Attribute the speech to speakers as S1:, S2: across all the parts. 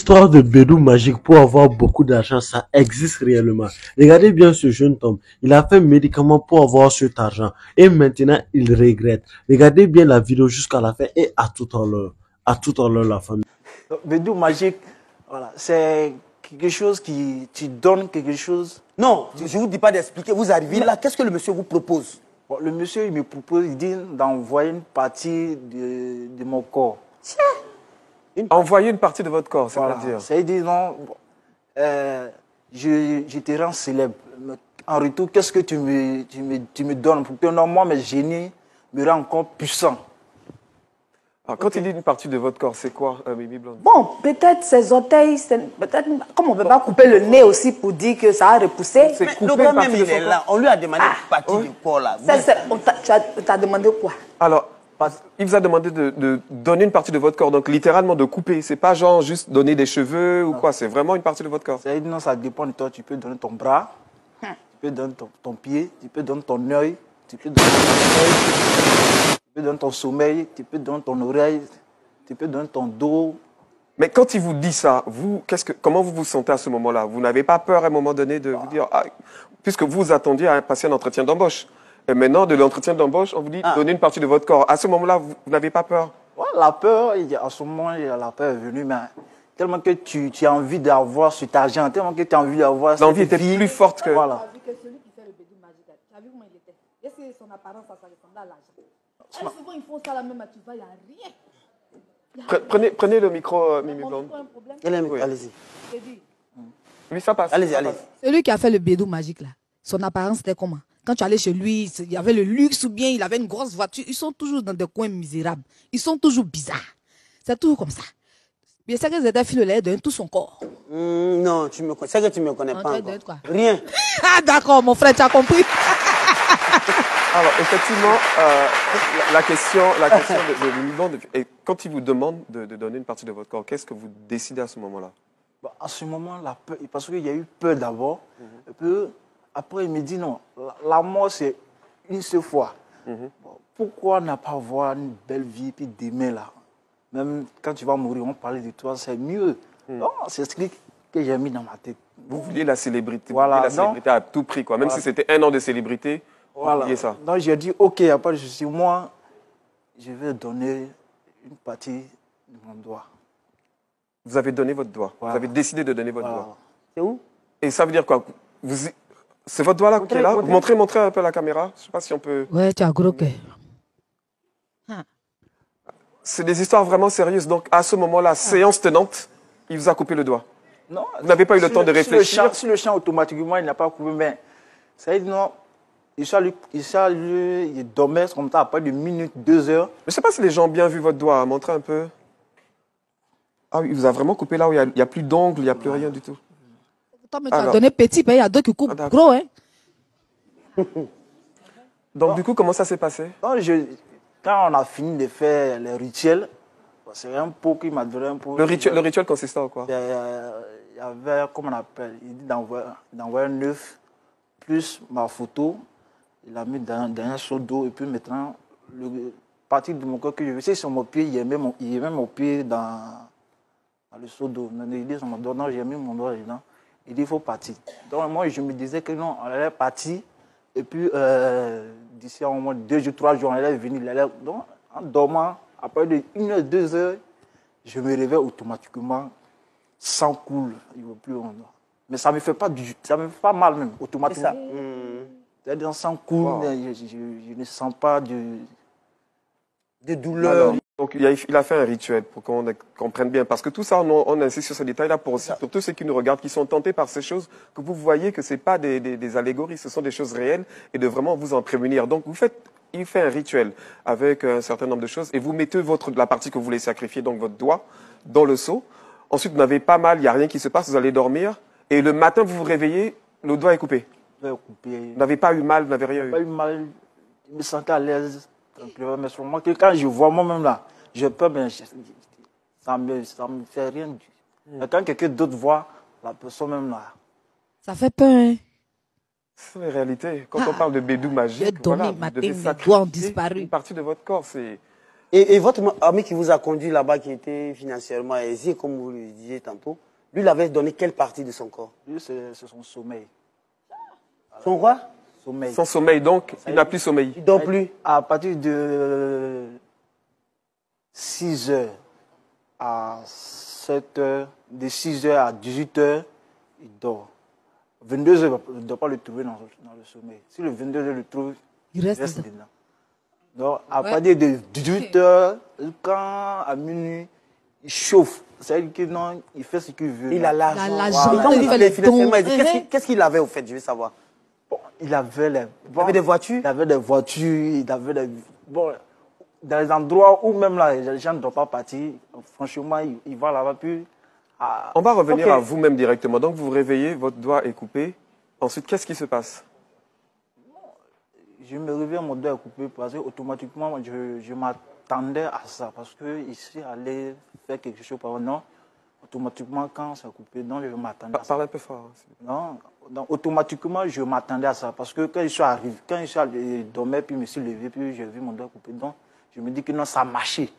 S1: L'histoire de Bédou magique pour avoir beaucoup d'argent, ça existe réellement. Regardez bien ce jeune homme. Il a fait un médicament pour avoir cet argent. Et maintenant, il regrette. Regardez bien la vidéo jusqu'à la fin et à tout à l'heure. À tout à l'heure, la famille.
S2: Bédou magique, voilà, c'est quelque chose qui tu donnes quelque chose.
S3: Non, je ne vous dis pas d'expliquer. Vous arrivez là, qu'est-ce que le monsieur vous propose?
S2: Bon, le monsieur, il me propose, il dit d'envoyer une partie de mon corps.
S4: Envoyer une partie de votre corps,
S2: Voilà.
S4: c'est-à-dire
S2: Ça veut dire, non, bon, je te rends célèbre. En retour, qu'est-ce que tu me donnes pour que non, moi, mes génies me rendent encore puissant.
S4: Alors, quand il dit une partie de votre corps, c'est quoi, Mimi Blonde?
S5: Bon, peut-être ses orteils, peut-être, comme on ne peut pas couper le nez aussi pour dire que ça a repoussé.
S4: C'est
S3: Mais
S4: couper
S3: le
S4: une
S3: grand
S4: partie
S3: même,
S4: de
S3: il
S4: son
S3: est
S4: corps.
S3: là. On lui a demandé une partie du corps là.
S5: Tu as demandé quoi?
S4: Alors, il vous a demandé de donner une partie de votre corps, donc littéralement de couper. C'est pas genre juste donner des cheveux ou quoi, c'est vraiment une partie de votre corps.
S2: Ça veut dire, non, ça dépend de toi. Tu peux donner ton bras, tu peux donner ton pied, tu peux donner ton œil, tu peux donner ton œil, tu peux donner ton sommeil, tu peux donner ton oreille, tu peux donner ton dos.
S4: Mais quand il vous dit ça, vous, comment vous vous sentez à ce moment-là? Vous n'avez pas peur à un moment donné de vous dire, puisque vous attendiez à passer un entretien d'embauche. Et maintenant, de l'entretien d'embauche, on vous dit donnez une partie de votre corps. À ce moment-là, vous n'avez pas peur?
S2: Ouais, la peur, à ce moment, la peur est venue, mais tellement que tu as envie d'avoir cet argent, tellement que tu as envie d'avoir cette
S4: L'envie était
S2: vie.
S4: plus forte que...
S2: Voilà.
S5: Tu as vu que celui qui fait le bédou magique, tu as vu comment il était? Est-ce que son apparence, ça ressemble à l'argent? Souvent, ils font ça là même, tu vois, il n'y a rien.
S4: Prenez le micro, Mimi Blonde.
S3: Oui. Allez-y.
S4: Oui, ça passe.
S3: Allez-y, allez.
S5: Celui qui a fait le bédou magique là, son apparence c'était comment? Quand tu allais chez lui, il y avait le luxe ou bien il avait une grosse voiture. Ils sont toujours dans des coins misérables. Ils sont toujours bizarres. C'est toujours comme ça. Bien sûr que Zedafil lui a donné tout son corps.
S3: Non, tu me connais. C'est que tu ne me connais
S5: Non,
S3: pas
S5: tu as
S3: encore.
S5: donné quoi?
S3: Rien.
S5: Ah d'accord, mon frère, tu as compris.
S4: Alors, effectivement, la question de Mimi Blonde, et quand il vous demande de donner une partie de votre corps, qu'est-ce que vous décidez à ce moment-là?
S2: Bah, à ce moment, la peur, parce qu'il y a eu peur d'abord. Et puis, après, il me dit non, la mort, c'est une seule fois. Bon, pourquoi ne pas avoir une belle vie, puis demain, là, même quand tu vas mourir, on parle de toi, c'est mieux. Non, c'est ce que j'ai mis dans ma tête.
S4: Vous vouliez la célébrité,
S2: Voilà,
S4: vous vouliez la célébrité à tout prix, quoi. Même si c'était un an de célébrité, vous vouliez ça.
S2: Donc, j'ai dit, OK, après, je suis moi, je vais donner une partie de mon doigt.
S4: Vous avez donné votre doigt.
S2: Voilà.
S4: Vous avez décidé de donner votre
S2: Voilà.
S4: doigt.
S3: C'est où?
S4: Et ça veut dire quoi? C'est votre doigt là qui est là? Montrez un peu à la caméra. Je ne sais pas si on peut...
S5: Ouais, tu as gros cœur.
S4: C'est des histoires vraiment sérieuses. Donc, à ce moment-là, séance tenante, il vous a coupé le doigt.
S2: Non,
S4: Vous n'avez pas eu le temps de réfléchir.
S2: Si le champ, automatiquement, il n'a pas coupé, mais ça veut dire non, il dormait comme ça, après 1 minute, 2 heures.
S4: Je ne sais pas si les gens ont bien vu votre doigt. Montrez un peu. Ah oui, il vous a vraiment coupé là où il n'y a plus d'ongles, il n'y a plus rien du tout.
S5: Toi, mais tu as donné petit, mais il y a d'autres qui coupent gros, hein.
S4: Donc, du coup, comment ça s'est passé?
S2: Donc, quand on a fini de faire les rituels, c'est un pot qui m'a donné un pot.
S4: Le rituel consistait en quoi?
S2: Il y avait, comment on appelle, il dit d'envoyer un œuf, plus ma photo, il a mis dans un seau d'eau, et puis maintenant, le partie de mon corps que je veux, c'est sur mon pied, il met mon pied dans le seau d'eau. Il dit sur mon doigt, non, j'ai mis mon doigt dedans. Il dit, il faut partir. Donc, moi, je me disais que non, on allait partir, et puis, d'ici au moins 2 jours, 3 jours, on allait venir. Donc, en dormant, après 1 heure, 2 heures, je me réveille automatiquement, sans coule, il ne va plus en doigt. Mais ça ne me fait pas mal même, automatiquement. C'est-à-dire sans coule, je ne sens pas de douleur.
S4: Alors, donc, il a fait un rituel pour qu'on comprenne bien. Parce que tout ça, on insiste sur ce détail-là pour tous ceux qui nous regardent, qui sont tentés par ces choses, que vous voyez que ce n'est pas des allégories, ce sont des choses réelles et de vraiment vous en prémunir. Donc, il fait un rituel avec un certain nombre de choses et vous mettez la partie que vous voulez sacrifier, donc votre doigt, dans le seau. Ensuite, vous n'avez pas mal, il n'y a rien qui se passe, vous allez dormir. Et le matin, vous vous réveillez, le doigt est coupé. Vous n'avez pas eu mal, vous n'avez rien eu.
S2: Pas eu mal, je me sentais à l'aise. Mais sur moi, quand je vois moi-même là, je peux, mais ça me fait rien. Mais quand quelqu'un d'autre voit, la personne même là.
S5: Ça fait peur, hein?
S4: C'est la réalité. Quand on parle de bédou magique,
S5: voilà,
S4: vous devez
S5: mes doigts ont disparu.
S4: une partie de votre corps.
S3: Et votre ami qui vous a conduit là-bas, qui était financièrement aisé, comme vous le disiez tantôt, lui, il avait donné quelle partie de son corps?
S2: Lui, c'est son sommeil.
S3: Son quoi?
S2: Sommeil.
S4: Son sommeil, donc, il n'a plus sommeil.
S3: Il dort plus.
S2: À partir de 6 heures à 7 heures, de 6 heures à 18 heures, il dort. 22 heures, il ne doit pas le trouver dans le sommeil. Si le 22 heures le trouve,
S5: Il reste
S2: dedans. Donc, à partir de 18 heures, quand à minuit, il chauffe. C'est-à-dire que non, il fait ce qu'il veut.
S3: Il a
S5: Il a
S3: l'argent.
S5: l'argent,
S3: Et quand
S5: il
S3: vous
S5: fait
S3: dites
S5: les dons.
S3: financièrement aisé, qu'est-ce qu'il avait au fait? Je veux savoir.
S2: Bon, il avait
S3: avait des voitures?
S2: Il avait des voitures, il avait des... Bon, dans les endroits où même là, les gens ne doivent pas partir, franchement, il va là-bas, puis...
S4: On va revenir
S3: Ok.
S4: à vous-même directement. Donc, vous vous réveillez, votre doigt est coupé. Ensuite, qu'est-ce qui se passe?
S2: Je me réveille, mon doigt est coupé, parce que automatiquement, je m'attendais à ça, parce que ici, aller faire quelque chose par non, automatiquement, quand c'est coupé, non, je m'attendais à ça.
S4: Parlez un peu fort.
S2: Non, donc automatiquement, je m'attendais à ça. Parce que quand je suis arrivé, quand je suis allé dormir, puis je me suis levé, puis j'ai vu mon doigt coupé. Donc, je me dis que non, ça marchait.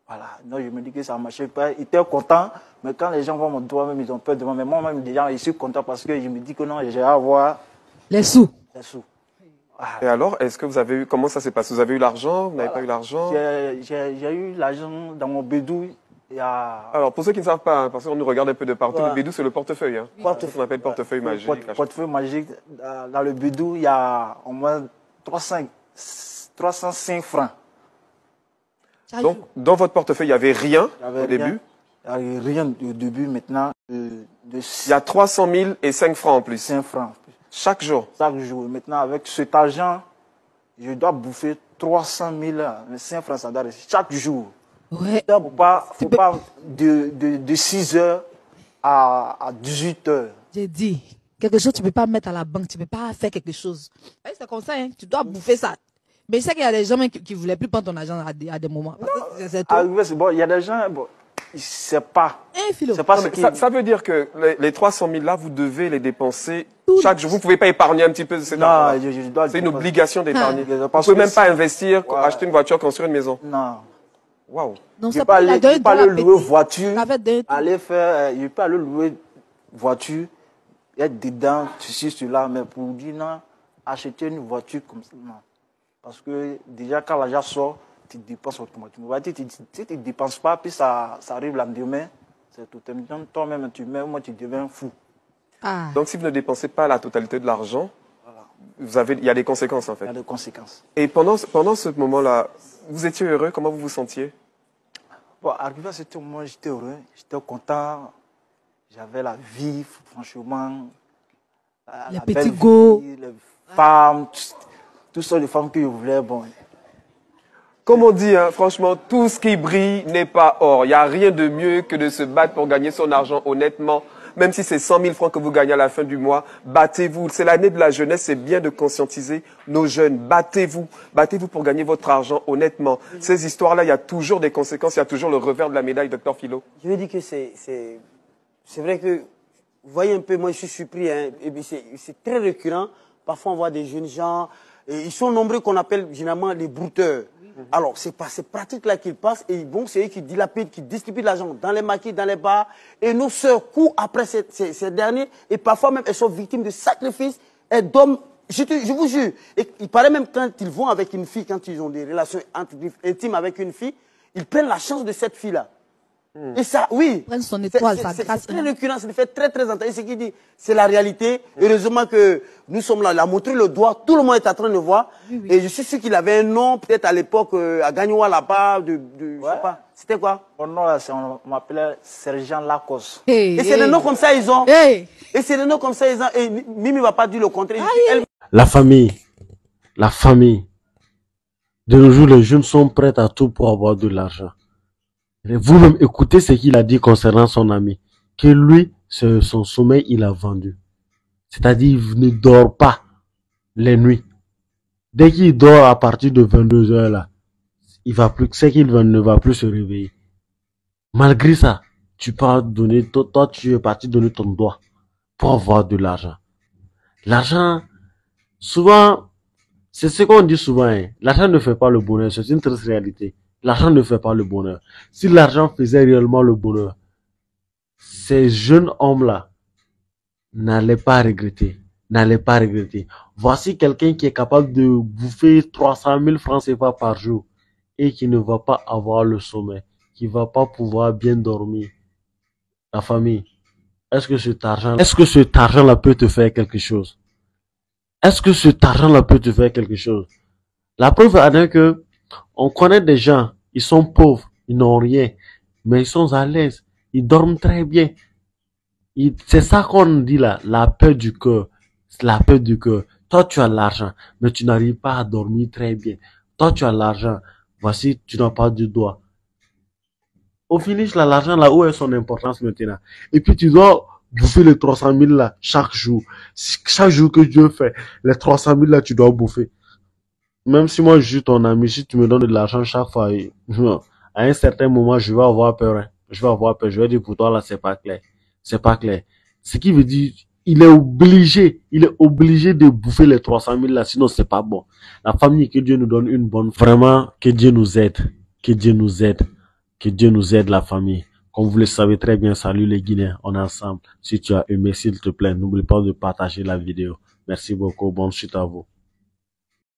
S2: Voilà. Donc, je me dis que ça marchait pas. Ils étaient contents, mais quand les gens voient mon doigt, même, ils ont peur de moi. Mais moi-même, déjà, je suis content parce que je me dis que non, j'ai à avoir
S5: Les sous.
S2: les sous.
S4: Et alors, est-ce que vous avez eu, comment ça s'est passé? Vous avez eu l'argent? Vous n'avez pas eu l'argent?
S2: J'ai eu l'argent dans mon bédou. Il y a
S4: Alors, pour ceux qui ne savent pas, hein, parce qu'on nous regarde un peu de partout,
S3: Ouais.
S4: le bédou, c'est le portefeuille. Hein. C'est ce qu'on appelle portefeuille magique.
S2: portefeuille magique. Dans le bédou, il y a au moins 305 francs.
S4: Donc, dans votre portefeuille, il n'y avait rien
S2: Il y avait
S4: au début.
S2: Il n'y avait rien au début. Maintenant, de
S4: Il y a 300 000 et 5 francs en plus.
S2: 5 francs.
S4: Chaque jour.
S2: Chaque jour. Maintenant, avec cet argent, je dois bouffer 300 000, 5 francs, ça doit rester chaque jour.
S5: Ouais.
S2: Il ne faut pas de 6 heures à 18 heures.
S5: J'ai dit, quelque chose, tu ne peux pas mettre à la banque, tu ne peux pas faire quelque chose. Ouais, c'est comme ça, hein, tu dois bouffer ça. Mais je sais qu'il y a des gens même qui ne voulaient plus prendre ton argent à des moments. Parce que c'est tout.
S2: Arrivé, c'est bon, il y a des gens, bon, ils ne savent pas.
S5: Hein, Philo?
S2: C'est pas
S4: Non,
S2: ce
S4: mais
S2: qui...
S4: ça veut dire que les 300 000 là, vous devez les dépenser
S5: Tout.
S4: chaque jour. Vous ne pouvez pas épargner un petit peu de cet
S2: Non,
S4: argent.
S2: je dois...
S4: C'est une obligation d'épargner.
S2: Ah.
S4: Vous ne
S2: Parce
S4: pouvez
S2: que
S4: même pas
S2: c'est-
S4: investir,
S2: Ouais.
S4: acheter une voiture, construire une maison.
S2: Non.
S4: Waouh.
S5: Non,
S2: Je
S5: c'est
S2: peux
S5: pas la
S2: aller,
S5: donner
S2: louer voiture,
S5: Avec des...
S2: aller faire, je peux aller louer voiture, être dedans, ceci, cela, mais pour dire non, acheter une voiture comme ça, non. Parce que déjà, quand l'argent sort, tu dépenses automatiquement. Si tu ne dépenses pas, puis ça arrive le lendemain, c'est tout. Toi-même, moi, tu deviens fou.
S5: Ah.
S4: Donc, si vous ne dépensez pas la totalité de l'argent, il y a des conséquences en
S2: Il y
S4: fait.
S2: a des conséquences.
S4: Et pendant ce moment-là, vous étiez heureux? Comment vous vous sentiez?
S2: Bon, arrivé à ce moment, j'étais heureux, j'étais content. J'avais la vie, franchement.
S5: Les
S2: la
S5: petits
S2: belle
S5: go.
S2: vie, les femmes, toutes sortes de femmes que je voulais. Bon,
S4: Comme on dit, hein, franchement, tout ce qui brille n'est pas or. Il n'y a rien de mieux que de se battre pour gagner son argent honnêtement. Même si c'est 100 000 francs que vous gagnez à la fin du mois, battez-vous. C'est l'année de la jeunesse, c'est bien de conscientiser nos jeunes. Battez-vous. Battez-vous pour gagner votre argent honnêtement. Ces histoires-là, il y a toujours des conséquences, il y a toujours le revers de la médaille, docteur Philo.
S3: Je veux dire que c'est vrai que, vous voyez un peu, moi je suis surpris, hein, et puis c'est très récurrent. Parfois on voit des jeunes gens, et ils sont nombreux qu'on appelle généralement les brouteurs. Alors c'est par ces pratiques-là qu'ils passent, et bon, c'est eux qui dilapident, qui distribuent de l'argent dans les maquis, dans les bars, et nos sœurs courent après ces derniers, et parfois même elles sont victimes de sacrifices, et d'hommes. Je vous jure, et il paraît même quand ils vont avec une fille, quand ils ont des relations intimes avec une fille, ils prennent la chance de cette fille-là. Et ça, oui.
S5: Prennent son étoile, ça
S3: C'est
S5: grâce.
S3: très récurrent, c'est fait très très entendu. Ce qu'il dit, c'est la réalité. Heureusement que nous sommes là. Il a montré le doigt, tout le monde est en train de voir.
S5: Oui, oui.
S3: Et je suis sûr qu'il avait un nom, peut-être à l'époque, à Gagnoua là-bas, je sais pas. C'était quoi?
S2: mon nom, là, on m'appelait Sergent Lacoste.
S5: Hey,
S3: Et c'est des noms comme ça, ils ont.
S5: Hey.
S3: Et c'est des noms comme ça, ils ont. Et Mimi va pas dire le contraire. Elle-
S1: La famille. De nos jours, les jeunes sont prêts à tout pour avoir de l'argent. Et vous-même, écoutez ce qu'il a dit concernant son ami. Que lui, son sommeil, il a vendu. C'est-à-dire, il ne dort pas les nuits. Dès qu'il dort à partir de 22 heures là, c'est qu'il ne va plus se réveiller. Malgré ça, toi, tu es parti donner ton doigt pour avoir de l'argent. L'argent, souvent, c'est ce qu'on dit souvent, hein. L'argent ne fait pas le bonheur, c'est une triste réalité. L'argent ne fait pas le bonheur. Si l'argent faisait réellement le bonheur, ces jeunes hommes-là n'allaient pas regretter. N'allaient pas regretter. Voici quelqu'un qui est capable de bouffer 300 000 francs CFA par jour et qui ne va pas avoir le sommeil, qui va pas pouvoir bien dormir. La famille, est-ce que cet argent-là peut te faire quelque chose? Est-ce que cet argent-là peut te faire quelque chose? La preuve en est que on connaît des gens, ils sont pauvres, ils n'ont rien, mais ils sont à l'aise, ils dorment très bien. C'est ça qu'on dit là, la paix du cœur. C'est la paix du cœur. Toi, tu as l'argent, mais tu n'arrives pas à dormir très bien. Toi, tu as l'argent, voici, tu n'as pas de doigt. Au finish, là, l'argent, là, où est son importance maintenant? Et puis, tu dois bouffer les 300 000 là, chaque jour. Chaque jour que Dieu fait, les 300 000 là, tu dois bouffer. Même si moi, je suis ton ami, si tu me donnes de l'argent chaque fois, à un certain moment, je vais avoir peur, hein. Je vais avoir peur. Je vais dire, pour toi, là, c'est pas clair. C'est pas clair. Ce qui veut dire, il est obligé de bouffer les 300 000 là, sinon c'est pas bon. La famille, que Dieu nous donne une bonne, vraiment, que Dieu nous aide. Que Dieu nous aide. Que Dieu nous aide, la famille. Comme vous le savez très bien, salut les Guinéens, on est ensemble. Si tu as aimé, s'il te plaît, n'oublie pas de partager la vidéo. Merci beaucoup, bonne suite à vous.